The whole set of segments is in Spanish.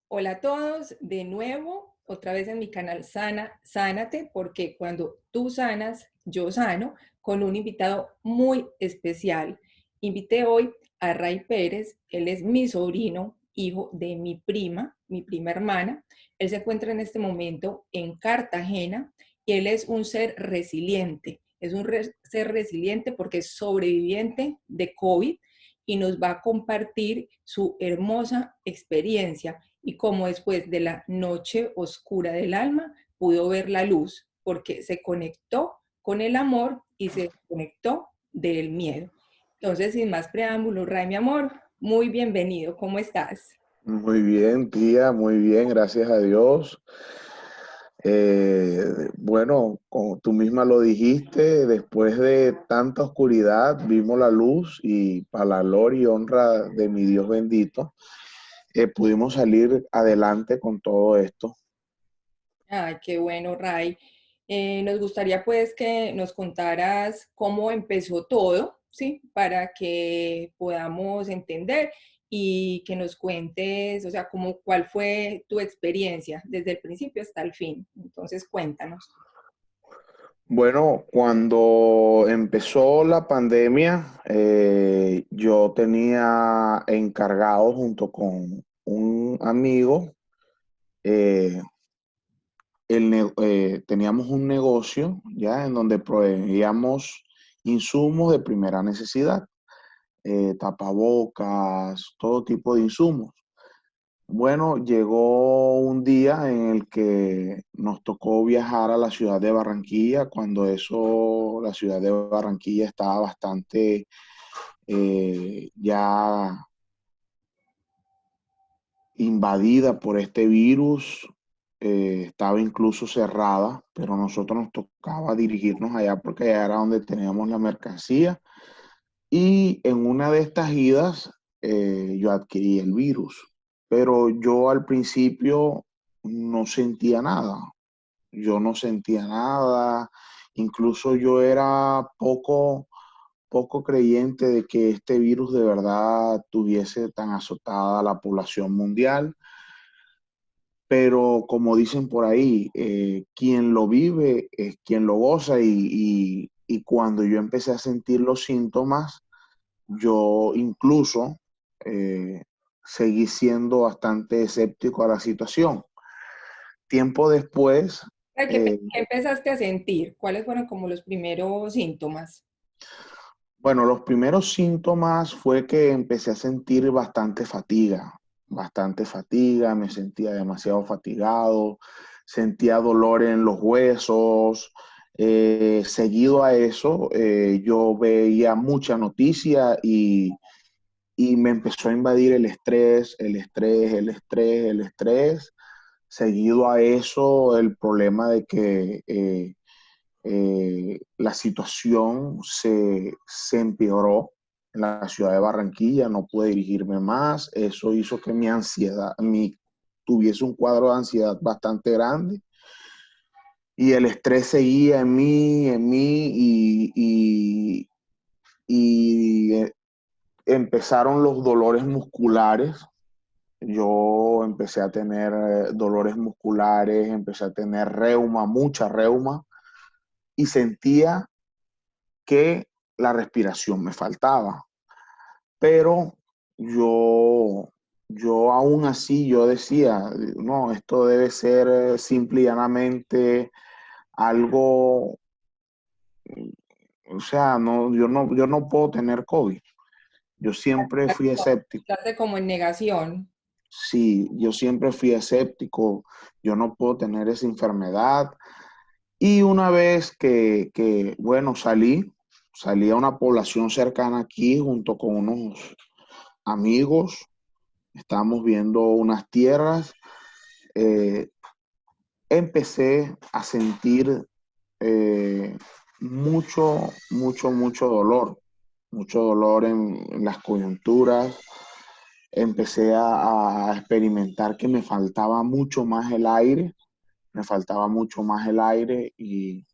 Hola a todos, de nuevo, otra vez en mi canal Sánate, porque cuando tú sanas, yo sano, con un invitado muy especial. Invité hoy a Ray Pérez, él es mi sobrino, hijo de mi prima hermana. Él se encuentra en este momento en Cartagena y él es un ser resiliente. Es un ser resiliente porque es sobreviviente de COVID y nos va a compartir su hermosa experiencia y cómo después de la noche oscura del alma pudo ver la luz, porque se conectó con el amor y se conectó del miedo. Entonces, sin más preámbulos, Ray, mi amor, muy bienvenido, ¿cómo estás? Muy bien, tía, muy bien, gracias a Dios. Bueno, como tú misma lo dijiste, después de tanta oscuridad vimos la luz y para la gloria y honra de mi Dios bendito, pudimos salir adelante con todo esto. Ay, qué bueno, Ray. Nos gustaría pues que nos contaras cómo empezó todo, ¿sí? Para que podamos entender y que nos cuentes, o sea, cuál fue tu experiencia desde el principio hasta el fin. Entonces, cuéntanos. Bueno, cuando empezó la pandemia, yo tenía encargado junto con un amigo, eh, teníamos un negocio ya en donde proveíamos insumos de primera necesidad, tapabocas, todo tipo de insumos. Bueno, llegó un día en el que nos tocó viajar a la ciudad de Barranquilla, cuando la ciudad de Barranquilla estaba bastante ya invadida por este virus, estaba incluso cerrada, pero a nosotros nos tocaba dirigirnos allá porque allá era donde teníamos la mercancía. Y en una de estas idas yo adquirí el virus, pero yo al principio no sentía nada. Yo no sentía nada, incluso yo era poco creyente de que este virus de verdad tuviese tan azotada a la población mundial. Pero como dicen por ahí, quien lo vive es quien lo goza y cuando yo empecé a sentir los síntomas, yo incluso eh, seguí siendo bastante escéptico a la situación. Tiempo después, Ray, eh, qué empezaste a sentir? ¿Cuáles fueron como los primeros síntomas? bueno, los primeros síntomas fue que empecé a sentir bastante fatiga, me sentía demasiado fatigado, sentía dolor en los huesos. Seguido a eso, yo veía mucha noticia y me empezó a invadir el estrés, el estrés, el estrés, el estrés. Seguido a eso, el problema de que la situación se empeoró en la ciudad de Barranquilla, no pude dirigirme más, eso hizo que tuviese un cuadro de ansiedad bastante grande y el estrés seguía en mí y empezaron los dolores musculares. Yo empecé a tener dolores musculares, empecé a tener reuma, mucha reuma, y sentía que la respiración me faltaba. Pero yo, yo aún así, yo decía, no, esto debe ser simple y llanamente algo, o sea, no, yo no puedo tener COVID. Yo siempre fui escéptico. Estás como en negación. Sí, yo siempre fui escéptico. Yo no puedo tener esa enfermedad. Y una vez bueno, salí a una población cercana aquí junto con unos amigos, estábamos viendo unas tierras, eh, empecé a sentir eh, mucho dolor en las coyunturas, empecé a experimentar que me faltaba mucho más el aire, me faltaba mucho más el aire y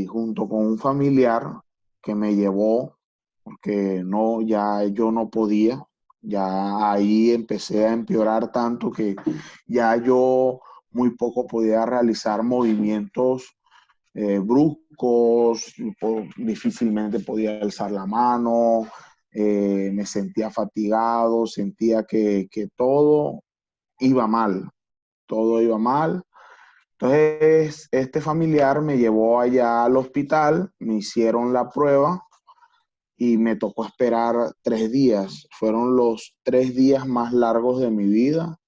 junto con un familiar que me llevó, porque no, ya yo no podía, Ya ahí empecé a empeorar tanto que ya yo muy poco podía realizar movimientos bruscos, difícilmente podía alzar la mano, me sentía fatigado, sentía que iba mal, todo iba mal. Entonces, este familiar me llevó allá al hospital, me hicieron la prueba y me tocó esperar 3 días. Fueron los 3 días más largos de mi vida,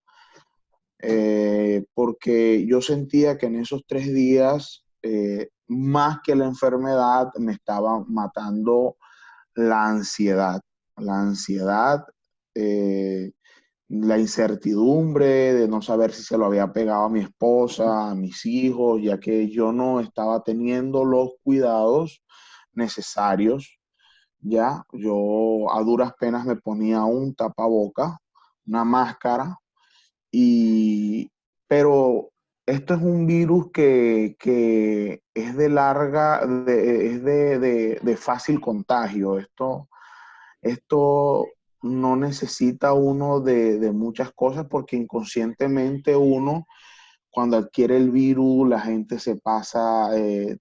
porque yo sentía que en esos 3 días, más que la enfermedad, me estaba matando la ansiedad. La ansiedad, eh, la incertidumbre de no saber si se lo había pegado a mi esposa, a mis hijos, ya que yo no estaba teniendo los cuidados necesarios. Ya, yo a duras penas me ponía un tapaboca, una máscara, y, pero esto es un virus que es de larga, es de fácil contagio. Esto no necesita uno de muchas cosas porque inconscientemente uno, cuando adquiere el virus, la gente se pasa,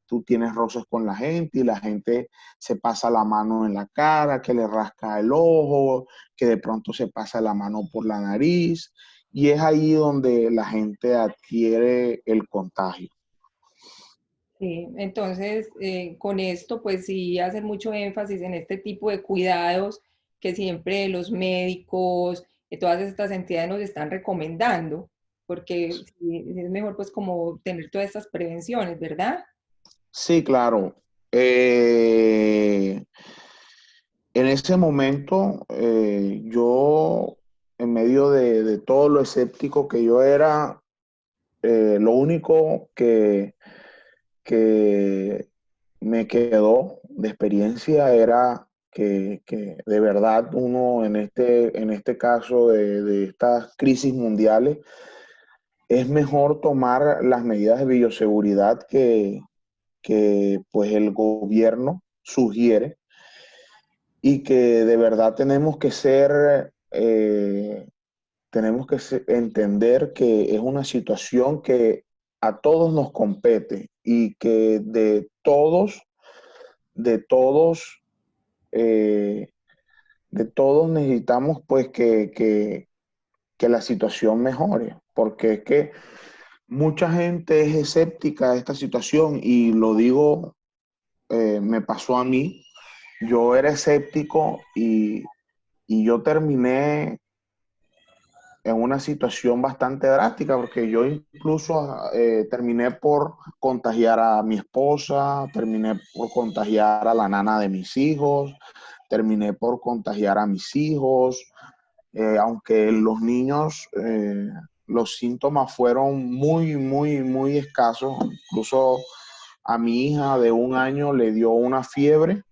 tú tienes roces con la gente y la gente se pasa la mano en la cara, que le rasca el ojo, que de pronto se pasa la mano por la nariz y es ahí donde la gente adquiere el contagio. Sí, entonces, con esto, pues sí, hacer mucho énfasis en este tipo de cuidados que siempre los médicos, todas estas entidades nos están recomendando, porque sí, es mejor pues como tener todas estas prevenciones, ¿verdad? Sí, claro. Eh, En ese momento, yo, en medio de todo lo escéptico que yo era, lo único que me quedó de experiencia era que de verdad uno en este caso de estas crisis mundiales, es mejor tomar las medidas de bioseguridad que pues el gobierno sugiere y que de verdad entender que es una situación que a todos nos compete y que de todos, eh, de todos necesitamos pues que la situación mejore, porque es que mucha gente es escéptica de esta situación y lo digo, me pasó a mí. Yo era escéptico y yo terminé en una situación bastante drástica, porque yo incluso terminé por contagiar a mi esposa, terminé por contagiar a la nana de mis hijos, terminé por contagiar a mis hijos, aunque los niños, los síntomas fueron muy, muy, muy escasos. Incluso a mi hija de 1 año le dio una fiebre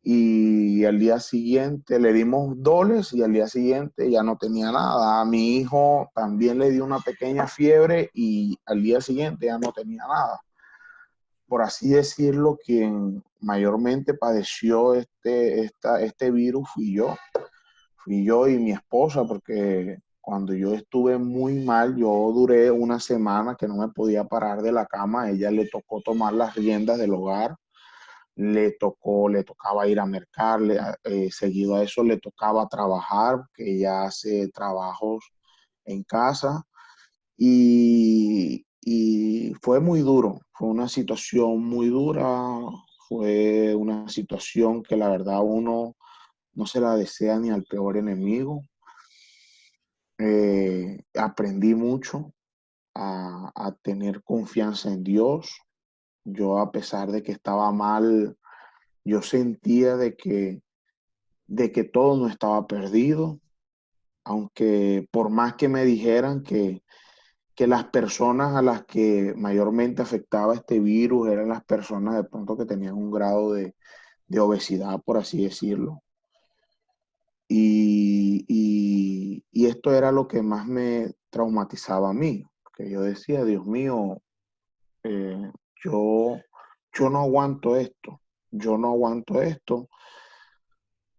y al día siguiente le dimos doles y al día siguiente ya no tenía nada. A mi hijo también le dio una pequeña fiebre y al día siguiente ya no tenía nada. Por así decirlo, quien mayormente padeció este virus fui yo y mi esposa, porque cuando yo estuve muy mal, yo duré una semana que no me podía parar de la cama, a ella le tocó tomar las riendas del hogar, le tocaba ir a mercar, seguido a eso le tocaba trabajar, que ella hace trabajos en casa y fue muy duro, fue una situación muy dura, fue una situación que la verdad uno no se la desea ni al peor enemigo. Aprendí mucho a tener confianza en Dios. Yo, a pesar de que estaba mal, yo sentía de que todo no estaba perdido, aunque por más que me dijeran que las personas a las que mayormente afectaba este virus eran las personas de pronto que tenían un grado de obesidad, por así decirlo. Y esto era lo que más me traumatizaba a mí, porque yo decía, Dios mío, eh, yo, yo no aguanto esto, yo no aguanto esto.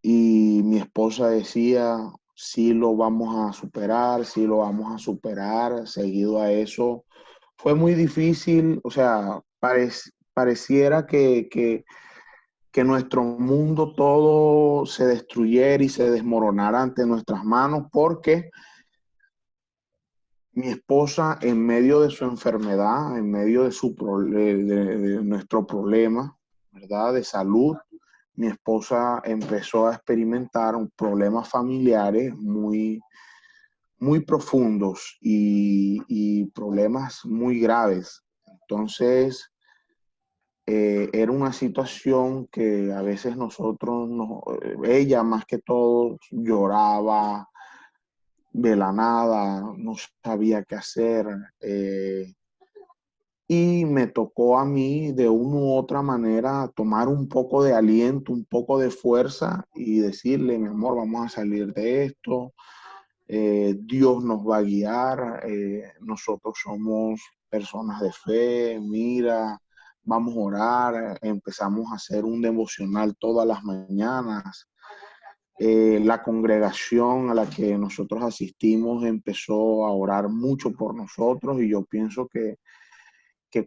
Y mi esposa decía, sí lo vamos a superar, sí lo vamos a superar. Seguido a eso, fue muy difícil, o sea, pareciera que nuestro mundo todo se destruyera y se desmoronara ante nuestras manos porque mi esposa, en medio de su enfermedad, en medio de, de nuestro problema, ¿verdad? De salud, mi esposa empezó a experimentar problemas familiares muy profundos y problemas muy graves. Entonces, era una situación que a veces ella más que todo lloraba de la nada, no sabía qué hacer. Y me tocó a mí de una u otra manera tomar un poco de aliento, un poco de fuerza y decirle, mi amor, vamos a salir de esto, Dios nos va a guiar, nosotros somos personas de fe, mira, vamos a orar, empezamos a hacer un devocional todas las mañanas. La congregación a la que nosotros asistimos empezó a orar mucho por nosotros y yo pienso que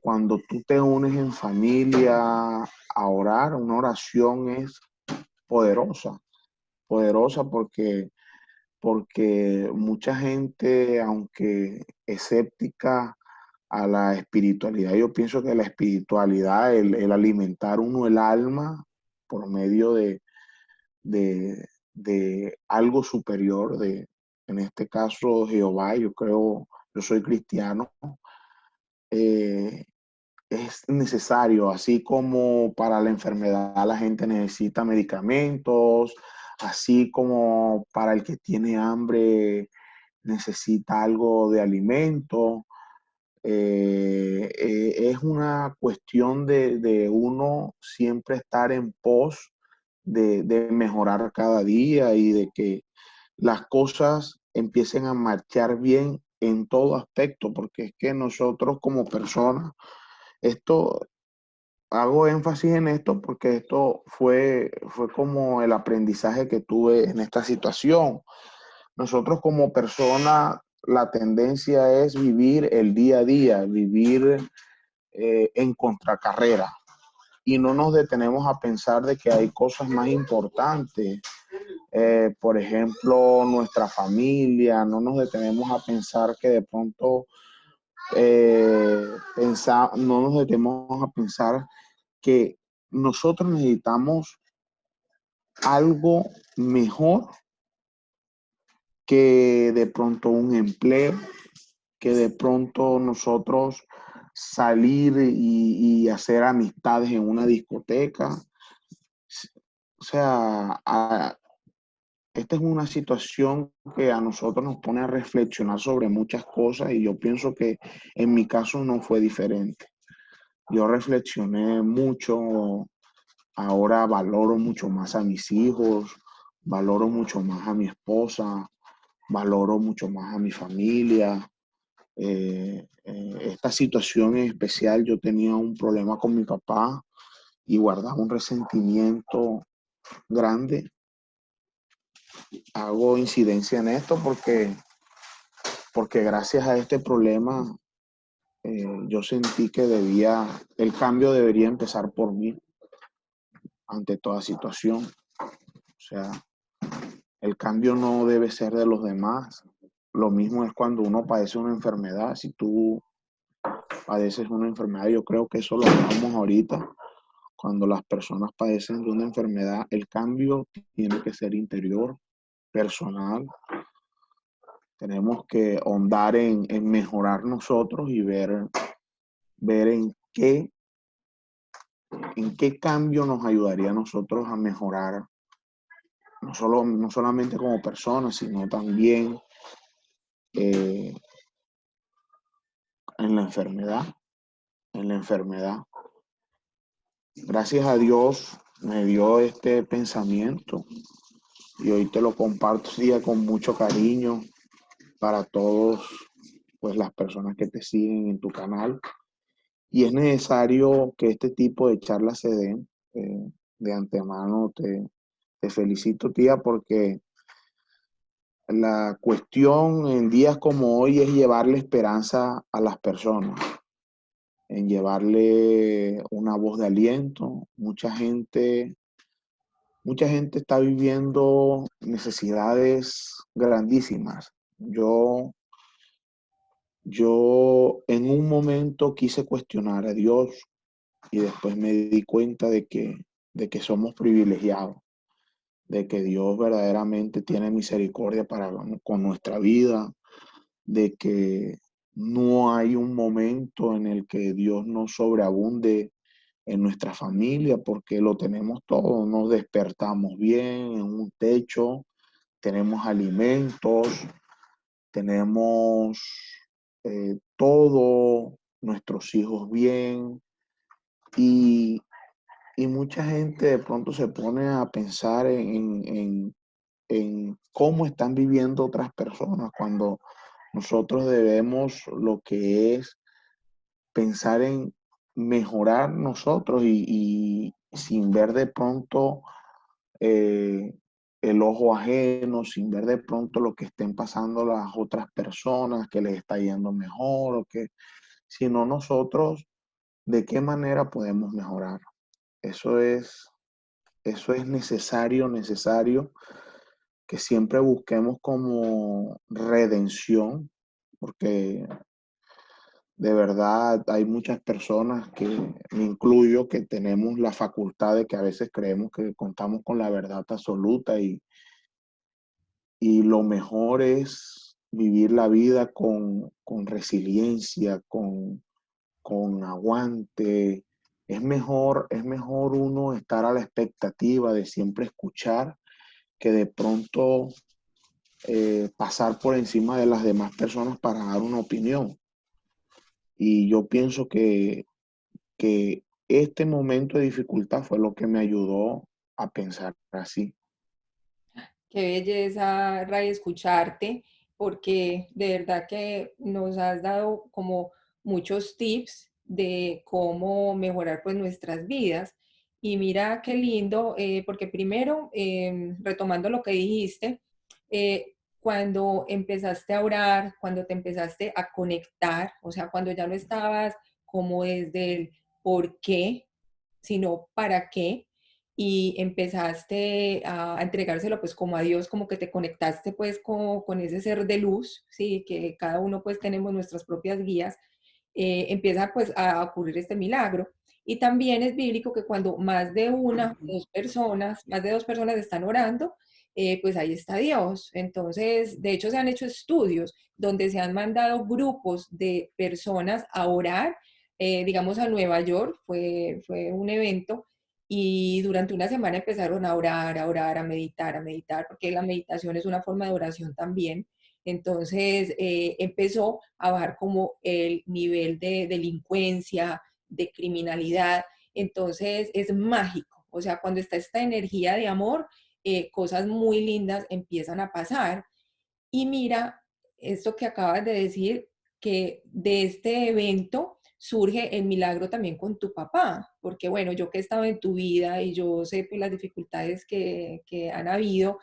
cuando tú te unes en familia a orar, una oración es poderosa, poderosa porque mucha gente, aunque escéptica a la espiritualidad, yo pienso que la espiritualidad, el alimentar uno el alma por medio de, de algo superior, en este caso Jehová, yo creo, yo soy cristiano, eh, es necesario, así como para la enfermedad la gente necesita medicamentos, así como para el que tiene hambre necesita algo de alimento. Es una cuestión de uno siempre estar en pos de mejorar cada día y de que las cosas empiecen a marchar bien en todo aspecto, porque es que nosotros como personas, esto, hago énfasis en esto porque esto fue como el aprendizaje que tuve en esta situación. Nosotros como personas, la tendencia es vivir el día a día, vivir en contracarrera y no nos detenemos a pensar de que hay cosas más importantes. Por ejemplo, nuestra familia, no nos detenemos a pensar que de pronto no nos detenemos a pensar que nosotros necesitamos algo mejor que de pronto un empleo, que de pronto nosotros salir y hacer amistades en una discoteca. O sea, esta es una situación que a nosotros nos pone a reflexionar sobre muchas cosas y yo pienso que en mi caso no fue diferente. Yo reflexioné mucho, ahora valoro mucho más a mis hijos, valoro mucho más a mi esposa, valoro mucho más a mi familia. Esta situación en especial, yo tenía un problema con mi papá y guardaba un resentimiento grande. Hago incidencia en esto porque gracias a este problema yo sentí que el cambio debería empezar por mí ante toda situación. O sea, el cambio no debe ser de los demás. Lo mismo es cuando uno padece una enfermedad. Si tú padeces una enfermedad, yo creo que eso lo hablamos ahorita. Cuando las personas padecen de una enfermedad, el cambio tiene que ser interior, personal. Tenemos que ahondar en mejorar nosotros y ver en qué cambio nos ayudaría a nosotros a mejorar, no solamente como personas, sino también eh, en la enfermedad, en la enfermedad. Gracias a Dios me dio este pensamiento y hoy te lo comparto día con mucho cariño para todos, pues las personas que te siguen en tu canal. Y es necesario que este tipo de charlas se den. De antemano te felicito, tía, porque La cuestión en días como hoy es llevarle esperanza a las personas, en llevarle una voz de aliento. Mucha gente está viviendo necesidades grandísimas. Yo en un momento quise cuestionar a Dios y después me di cuenta de que somos privilegiados, de que Dios verdaderamente tiene misericordia con nuestra vida, de que no hay un momento en el que Dios no sobreabunde en nuestra familia, porque lo tenemos todo, nos despertamos bien, en un techo, tenemos alimentos, tenemos todo, nuestros hijos bien, y, y mucha gente de pronto se pone a pensar en cómo están viviendo otras personas cuando nosotros debemos lo que es pensar en mejorar nosotros y sin ver de pronto eh, el ojo ajeno, sin ver de pronto lo que estén pasando las otras personas, que les está yendo mejor, o que, sino nosotros, ¿de qué manera podemos mejorar? Eso es, eso es necesario que siempre busquemos como redención, porque de verdad hay muchas personas que, me incluyo, que tenemos la facultad de que a veces creemos que contamos con la verdad absoluta y lo mejor es vivir la vida con resiliencia, con aguante. Es mejor uno estar a la expectativa de siempre escuchar que de pronto pasar por encima de las demás personas para dar una opinión. Y yo pienso que este momento de dificultad fue lo que me ayudó a pensar así. Qué belleza, Ray, escucharte, porque de verdad que nos has dado como muchos tips de cómo mejorar pues nuestras vidas. Y mira qué lindo, porque primero, retomando lo que dijiste, cuando empezaste a orar, cuando te empezaste a conectar, o sea, cuando ya no estabas como desde el por qué, sino para qué, y empezaste a entregárselo pues como a Dios, como que te conectaste pues con ese ser de luz, sí, que cada uno pues tenemos nuestras propias guías, empieza pues a ocurrir este milagro. Y también es bíblico que cuando más de una, dos personas, más de dos personas están orando, pues ahí está Dios. Entonces, de hecho, se han hecho estudios donde se han mandado grupos de personas a orar, digamos a Nueva York, fue un evento, y durante una semana empezaron a orar, a orar, a meditar, porque la meditación es una forma de oración también. Entonces empezó a bajar como el nivel de delincuencia, de criminalidad. Entonces es mágico. O sea, cuando está esta energía de amor, cosas muy lindas empiezan a pasar. Y mira, esto que acabas de decir, que de este evento surge el milagro también con tu papá, porque bueno, yo que he estado en tu vida y yo sé pues, las dificultades que han habido,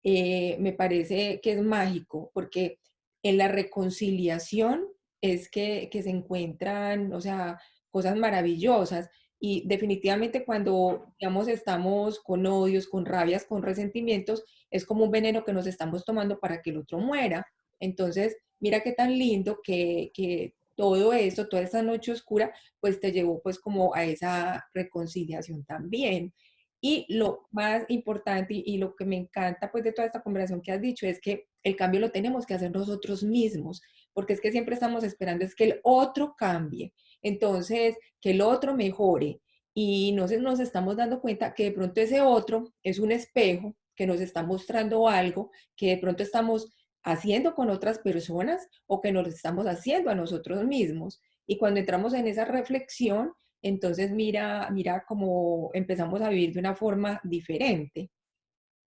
me parece que es mágico, porque en la reconciliación es que se encuentran, o sea, cosas maravillosas. Y definitivamente cuando, digamos, estamos con odios, con rabias, con resentimientos, es como un veneno que nos estamos tomando para que el otro muera. Entonces, mira qué tan lindo que todo esto, toda esta noche oscura, pues te llevó pues como a esa reconciliación también. Y lo más importante y lo que me encanta pues de toda esta conversación que has dicho es que el cambio lo tenemos que hacer nosotros mismos, porque es que siempre estamos esperando es que el otro cambie, entonces que el otro mejore y no nos estamos dando cuenta que de pronto ese otro es un espejo que nos está mostrando algo que de pronto estamos haciendo con otras personas o que nos estamos haciendo a nosotros mismos. Y cuando entramos en esa reflexión, entonces mira cómo empezamos a vivir de una forma diferente.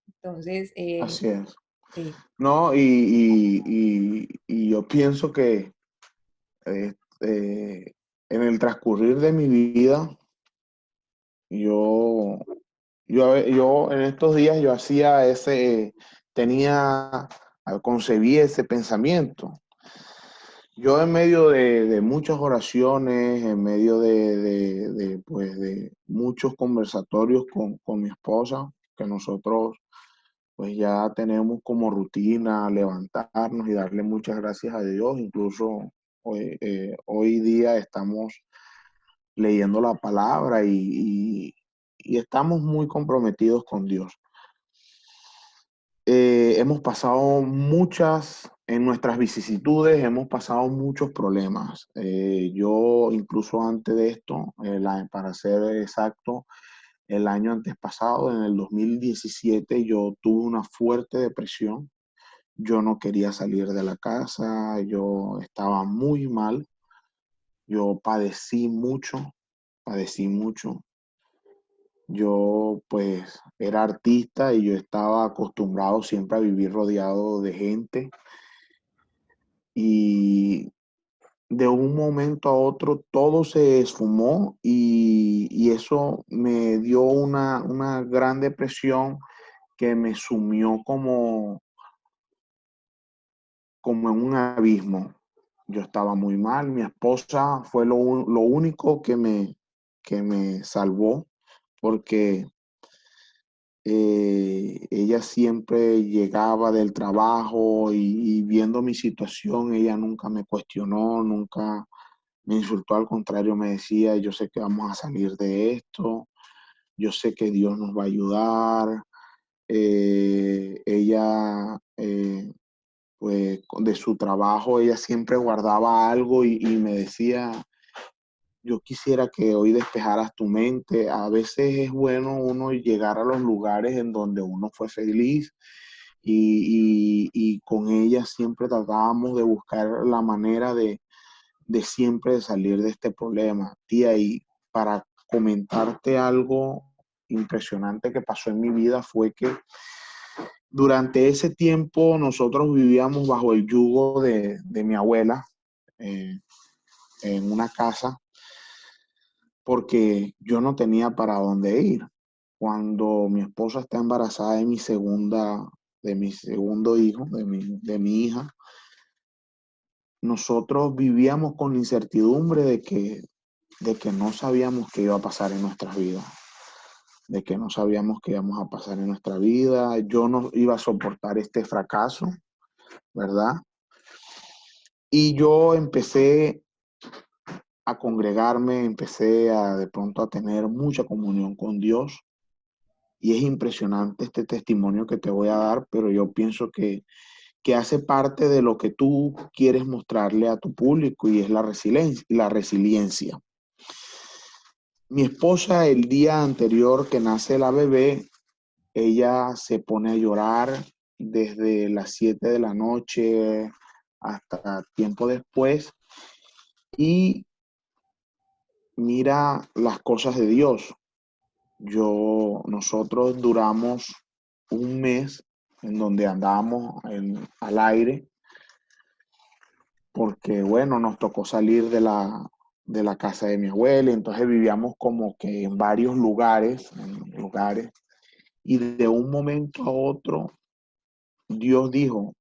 Entonces, Así es. sí, No, y yo pienso que eh, eh, en el transcurrir de mi vida, yo en estos días yo tenía concebí ese pensamiento. Yo en medio de muchas oraciones, en medio pues, de muchos conversatorios con mi esposa, que nosotros pues ya tenemos como rutina levantarnos y darle muchas gracias a Dios. Incluso hoy día estamos leyendo la palabra y estamos muy comprometidos con Dios. Hemos pasado en nuestras vicisitudes, hemos pasado muchos problemas. Yo incluso antes de esto, para ser exacto, el año antes pasado, en el 2017, yo tuve una fuerte depresión. Yo no quería salir de la casa, yo estaba muy mal, yo padecí mucho. Yo pues era artista y yo estaba acostumbrado siempre a vivir rodeado de gente y de un momento a otro todo se esfumó y eso me dio una gran depresión que me sumió como en un abismo. Yo estaba muy mal, mi esposa fue lo único que me salvó porque ella siempre llegaba del trabajo y viendo mi situación, ella nunca me cuestionó, nunca me insultó, al contrario me decía, yo sé que vamos a salir de esto, yo sé que Dios nos va a ayudar. Ella, pues de su trabajo, ella siempre guardaba algo y me decía, yo quisiera que hoy despejaras tu mente. A veces es bueno uno llegar a los lugares en donde uno fue feliz y con ella siempre tratábamos de buscar la manera de siempre salir de este problema. Tía, y para comentarte algo impresionante que pasó en mi vida fue que durante ese tiempo nosotros vivíamos bajo el yugo de mi abuela eh, en una casa porque yo no tenía para dónde ir. Cuando mi esposa está embarazada de mi segundo hijo, de mi hija, nosotros vivíamos con la incertidumbre de que no sabíamos qué iba a pasar en nuestras vidas, de que no sabíamos qué íbamos a pasar en nuestra vida. Yo no iba a soportar este fracaso, ¿verdad? Y yo empecé a congregarme, empecé a de pronto a tener mucha comunión con Dios. Y es impresionante este testimonio que te voy a dar, pero yo pienso que hace parte de lo que tú quieres mostrarle a tu público y es la resiliencia, la resiliencia. Mi esposa, el día anterior que nace la bebé, ella se pone a llorar desde las 7 de la noche hasta tiempo después y mira las cosas de Dios. Nosotros duramos un mes en donde andábamos al aire, porque bueno, nos tocó salir de la casa de mi abuela, entonces vivíamos como que en varios lugares, y de un momento a otro, Dios dijo,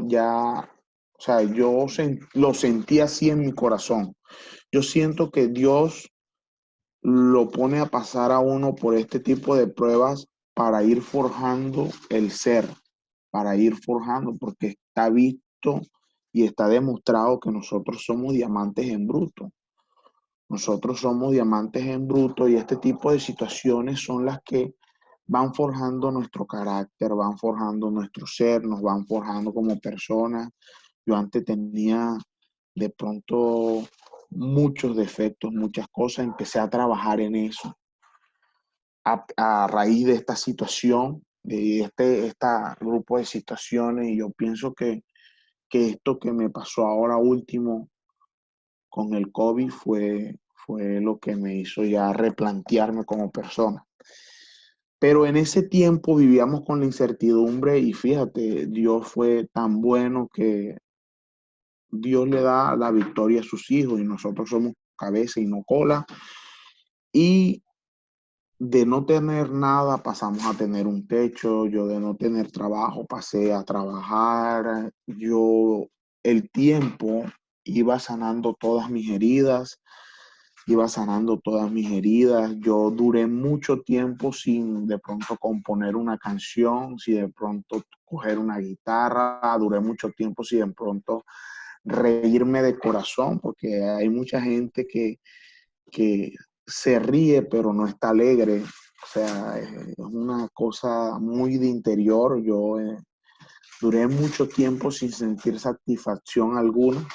ya, o sea, lo sentí así en mi corazón. Yo siento que Dios lo pone a pasar a uno por este tipo de pruebas para ir forjando el ser, para ir forjando, porque está visto y está demostrado que nosotros somos diamantes en bruto. Nosotros somos diamantes en bruto y este tipo de situaciones son las que van forjando nuestro carácter, van forjando nuestro ser, nos van forjando como personas. Yo antes tenía de pronto muchos defectos, muchas cosas, empecé a trabajar en eso. A raíz de esta situación, de este grupo de situaciones, y yo pienso que esto que me pasó ahora último con el COVID fue lo que me hizo ya replantearme como persona. Pero en ese tiempo vivíamos con la incertidumbre y fíjate, Dios fue tan bueno que Dios le da la victoria a sus hijos y nosotros somos cabeza y no cola. Y de no tener nada pasamos a tener un techo, yo de no tener trabajo pasé a trabajar, yo el tiempo iba sanando todas mis heridas, iba sanando todas mis heridas, yo duré mucho tiempo sin de pronto componer una canción, sin de pronto coger una guitarra, duré mucho tiempo sin de pronto reírme de corazón, porque hay mucha gente que se ríe pero no está alegre. O sea, es una cosa muy de interior. Yo duré mucho tiempo sin sentir satisfacción alguna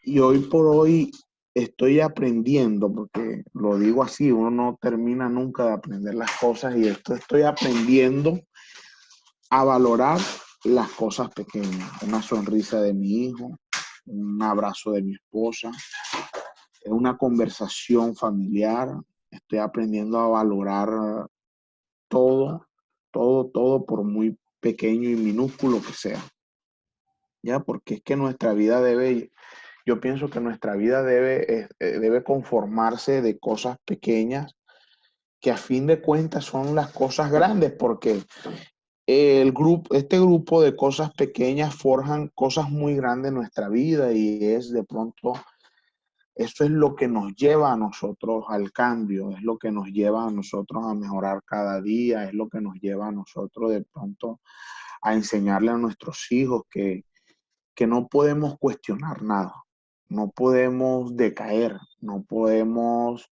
y hoy por hoy estoy aprendiendo, porque lo digo así, uno no termina nunca de aprender las cosas y esto estoy aprendiendo a valorar las cosas pequeñas, una sonrisa de mi hijo, un abrazo de mi esposa, una conversación familiar. Estoy aprendiendo a valorar todo, todo, por muy pequeño y minúsculo que sea. Ya, porque es que nuestra vida debe, yo pienso que nuestra vida debe conformarse de cosas pequeñas que a fin de cuentas son las cosas grandes, porque este grupo de cosas pequeñas forjan cosas muy grandes en nuestra vida y es de pronto eso es lo que nos lleva a nosotros al cambio, es lo que nos lleva a nosotros a mejorar cada día, es lo que nos lleva a nosotros de pronto a enseñarle a nuestros hijos que no podemos cuestionar nada, no podemos decaer, no podemos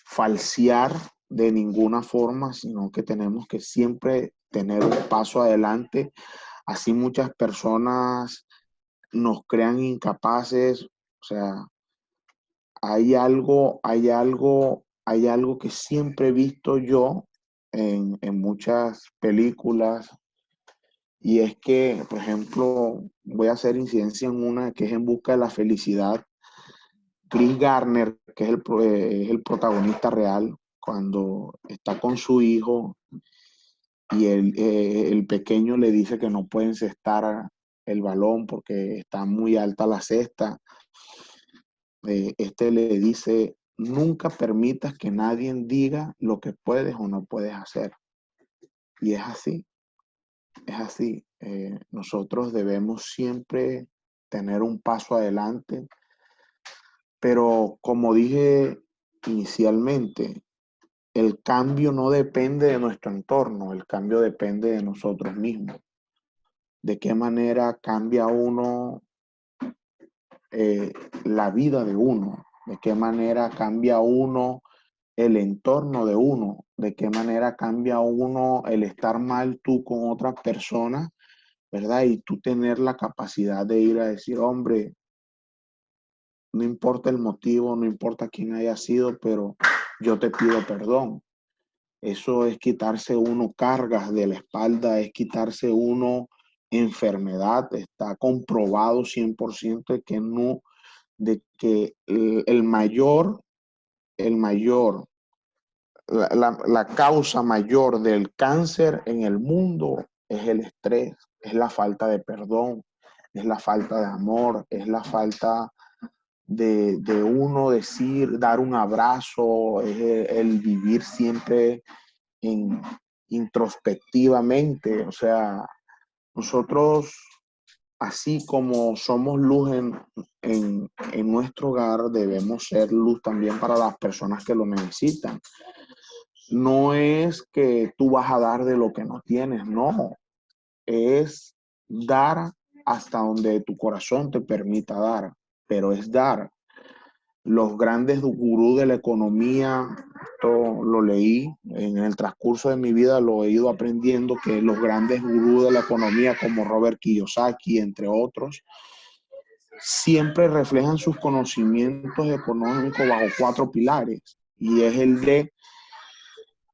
falsear de ninguna forma, sino que tenemos que siempre tener un paso adelante. Así muchas personas nos crean incapaces, o sea, hay algo que siempre he visto yo en muchas películas, y es que, por ejemplo, voy a hacer incidencia en una que es En busca de la felicidad. Chris Garner, que es el protagonista real, cuando está con su hijo y el pequeño le dice que no puede encestar el balón porque está muy alta la cesta, este le dice, nunca permitas que nadie diga lo que puedes o no puedes hacer. Y es así, es así. Nosotros debemos siempre tener un paso adelante, pero como dije inicialmente, el cambio no depende de nuestro entorno, el cambio depende de nosotros mismos. De qué manera cambia uno eh, la vida de uno, de qué manera cambia uno el entorno de uno, de qué manera cambia uno el estar mal tú con otras personas, ¿verdad? Y tú tener la capacidad de ir a decir, hombre, no importa el motivo, no importa quién haya sido, pero yo te pido perdón. Eso es quitarse uno cargas de la espalda, es quitarse uno enfermedad. Está comprobado 100% de que no, de que el mayor, la causa mayor del cáncer en el mundo es el estrés, es la falta de perdón, es la falta de amor, es la falta de uno decir, dar un abrazo, es el vivir siempre en, introspectivamente. O sea, nosotros, así como somos luz en nuestro hogar, debemos ser luz también para las personas que lo necesitan. No es que tú vas a dar de lo que no tienes, no, es dar hasta donde tu corazón te permita dar, pero es dar. Los grandes gurús de la economía, esto lo leí en el transcurso de mi vida, lo he ido aprendiendo, que los grandes gurús de la economía como Robert Kiyosaki, entre otros, siempre reflejan sus conocimientos económicos bajo cuatro pilares, y es el de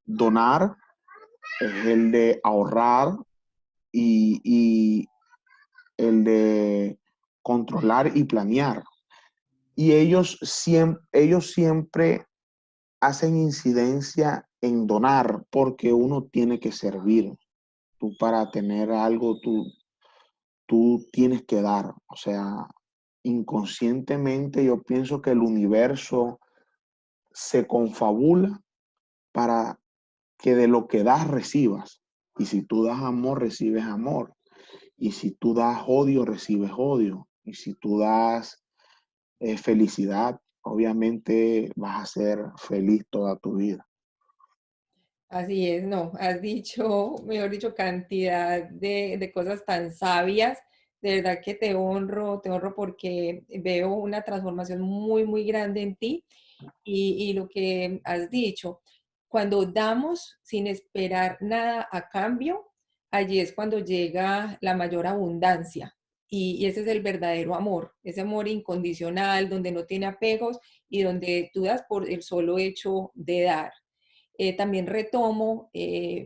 donar, es el de ahorrar y el de controlar y planear. Y ellos siempre hacen incidencia en donar porque uno tiene que servir. Tú para tener algo, tú tienes que dar. O sea, inconscientemente yo pienso que el universo se confabula para que de lo que das recibas. Y si tú das amor, recibes amor. Y si tú das odio, recibes odio. Y si tú das felicidad, obviamente vas a ser feliz toda tu vida. Así es, no, has dicho, mejor dicho, cantidad de cosas tan sabias. De verdad que te honro porque veo una transformación muy, muy grande en ti y lo que has dicho, cuando damos sin esperar nada a cambio, allí es cuando llega la mayor abundancia. Y ese es el verdadero amor, ese amor incondicional, donde no tiene apegos y donde tú das por el solo hecho de dar. También retomo,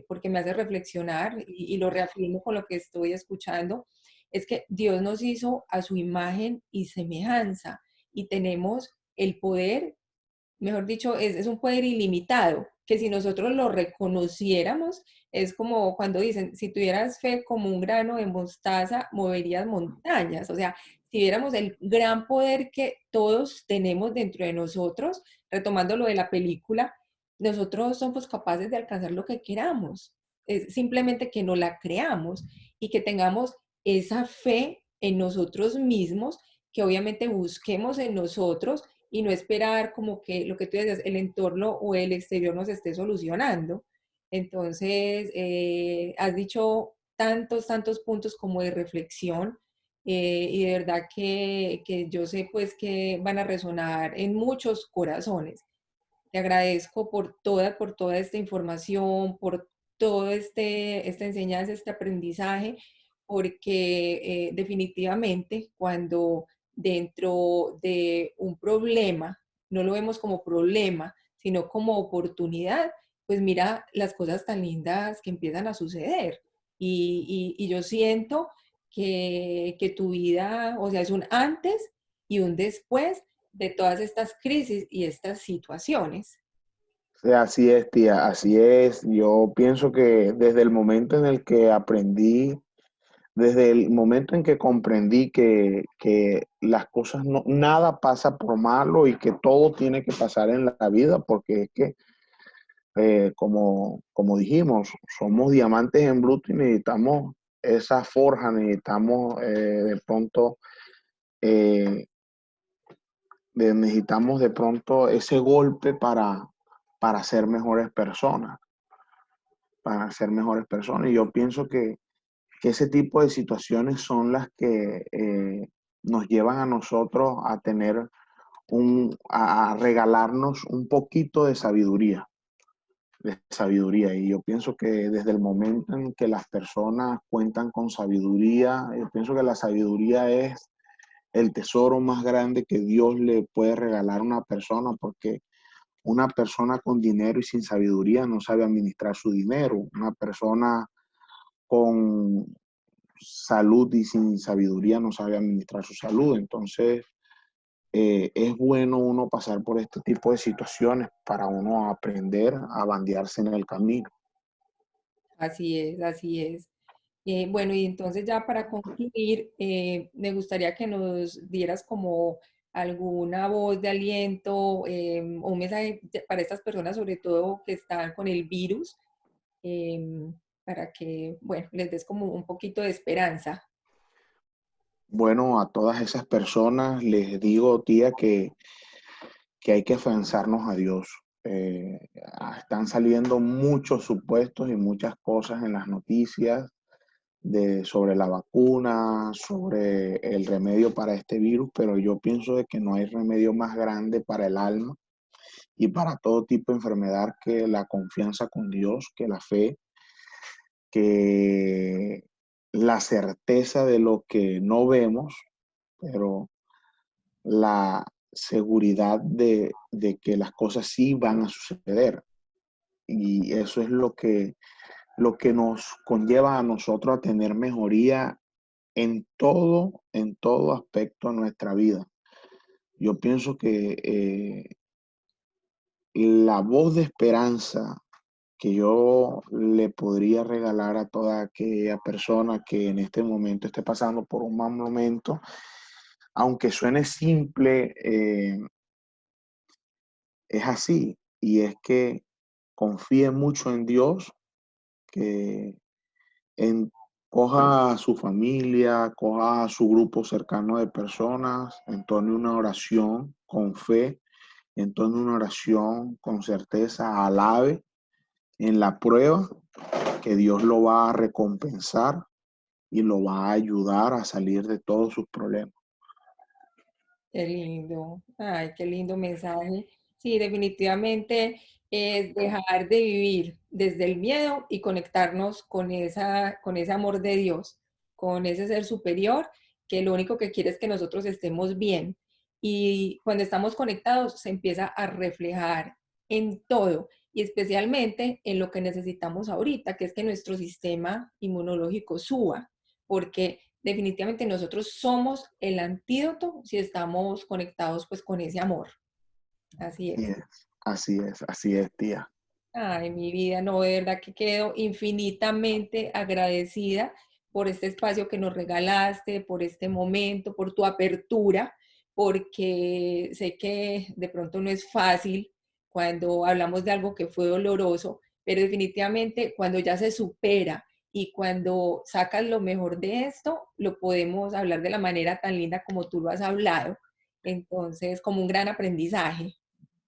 porque me hace reflexionar y lo reafirmo con lo que estoy escuchando, es que Dios nos hizo a su imagen y semejanza y tenemos el poder, mejor dicho, es un poder ilimitado, que si nosotros lo reconociéramos, es como cuando dicen, si tuvieras fe como un grano de mostaza, moverías montañas. O sea, si viéramos el gran poder que todos tenemos dentro de nosotros, retomando lo de la película, nosotros somos capaces de alcanzar lo que queramos. Es simplemente que no la creamos y que tengamos esa fe en nosotros mismos, que obviamente busquemos en nosotros y no esperar como que lo que tú decías, el entorno o el exterior nos esté solucionando. Entonces, has dicho tantos, tantos puntos como de reflexión, y de verdad que yo sé pues que van a resonar en muchos corazones. Te agradezco por toda esta información, por todo esta enseñanza, este aprendizaje, porque definitivamente cuando dentro de un problema no lo vemos como problema, sino como oportunidad, pues mira las cosas tan lindas que empiezan a suceder. Y yo siento que tu vida, o sea, es un antes y un después de todas estas crisis y estas situaciones. Así es, tía, así es. Yo pienso que desde el momento en el que aprendí, desde el momento en que comprendí que las cosas no, nada pasa por malo y que todo tiene que pasar en la vida, porque es que, como dijimos, somos diamantes en bruto y necesitamos esa forja, necesitamos de pronto, eh, necesitamos de pronto ese golpe para ser mejores personas, para ser mejores personas. Y yo pienso que ese tipo de situaciones son las que nos llevan a nosotros a tener a regalarnos un poquito de sabiduría, de sabiduría. Y yo pienso que desde el momento en que las personas cuentan con sabiduría, yo pienso que la sabiduría es el tesoro más grande que Dios le puede regalar a una persona, porque una persona con dinero y sin sabiduría no sabe administrar su dinero. Una persona con salud y sin sabiduría no sabe administrar su salud. Entonces, es bueno uno pasar por este tipo de situaciones para uno aprender a bandearse en el camino. Así es, así es. Bueno, y entonces ya para concluir, me gustaría que nos dieras como alguna voz de aliento, o un mensaje para estas personas, sobre todo que están con el virus, para que, bueno, les des como un poquito de esperanza. Bueno, a todas esas personas les digo, tía, que hay que afianzarnos a Dios. Están saliendo muchos supuestos y muchas cosas en las noticias sobre la vacuna, sobre el remedio para este virus, pero yo pienso de que no hay remedio más grande para el alma y para todo tipo de enfermedad que la confianza con Dios, que la fe, que la certeza de lo que no vemos, pero la seguridad de que las cosas sí van a suceder. Y eso es lo que nos conlleva a nosotros a tener mejoría en todo aspecto de nuestra vida. Yo pienso que la voz de esperanza que yo le podría regalar a toda aquella persona que en este momento esté pasando por un mal momento, aunque suene simple, es así. Y es que confíe mucho en Dios, que en, coja a su familia, coja a su grupo cercano de personas, entone una oración con fe, entone una oración con certeza, alabe en la prueba, que Dios lo va a recompensar y lo va a ayudar a salir de todos sus problemas. Qué lindo. Ay, qué lindo mensaje. Sí, definitivamente es dejar de vivir desde el miedo y conectarnos con ese amor de Dios, con ese ser superior que lo único que quiere es que nosotros estemos bien. Y cuando estamos conectados se empieza a reflejar en todo y especialmente en lo que necesitamos ahorita, que es que nuestro sistema inmunológico suba, porque definitivamente nosotros somos el antídoto si estamos conectados pues con ese amor. Así Así es. es, así es, así es, tía. Ay, mi vida, no, de verdad que quedo infinitamente agradecida por este espacio que nos regalaste, por este momento, por tu apertura, porque sé que de pronto no es fácil cuando hablamos de algo que fue doloroso, pero definitivamente cuando ya se supera y cuando sacas lo mejor de esto, lo podemos hablar de la manera tan linda como tú lo has hablado. Entonces, como un gran aprendizaje.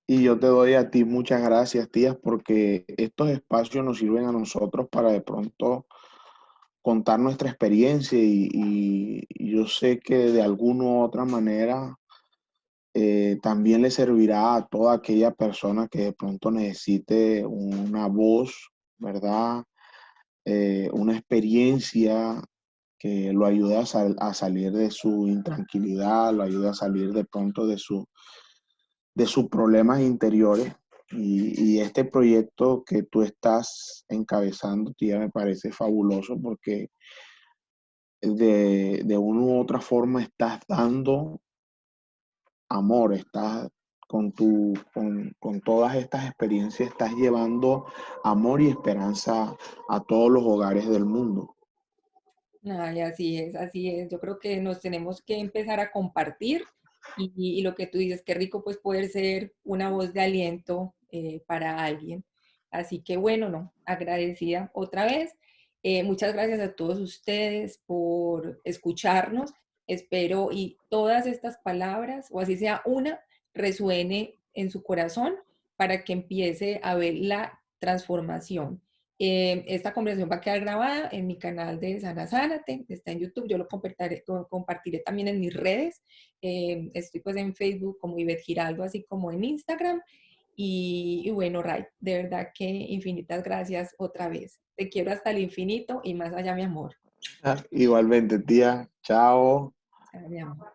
Y yo te doy a ti muchas gracias, tías, porque estos espacios nos sirven a nosotros para de pronto contar nuestra experiencia y yo sé que de alguna u otra manera también le servirá a toda aquella persona que de pronto necesite una voz, ¿verdad? Una experiencia que lo ayude a salir de su intranquilidad, lo ayude a salir de pronto de sus problemas interiores. Y este proyecto que tú estás encabezando, tía, me parece fabuloso porque de una u otra forma estás dando amor, estás con todas estas experiencias, estás llevando amor y esperanza a todos los hogares del mundo. Ay, así es, así es. Yo creo que nos tenemos que empezar a compartir y lo que tú dices, qué rico pues poder ser una voz de aliento para alguien. Así que bueno, no, agradecida otra vez. Muchas gracias a todos ustedes por escucharnos. Espero y todas estas palabras, o así sea una, resuene en su corazón para que empiece a ver la transformación. Esta conversación va a quedar grabada en mi canal de Sana Sánate, está en YouTube, yo lo compartiré también en mis redes. Estoy pues en Facebook como Ivette Giraldo, así como en Instagram. Y bueno, Ray, de verdad que infinitas gracias otra vez. Te quiero hasta el infinito y más allá, mi amor. Igualmente, tía, chao. O sea, mi amor.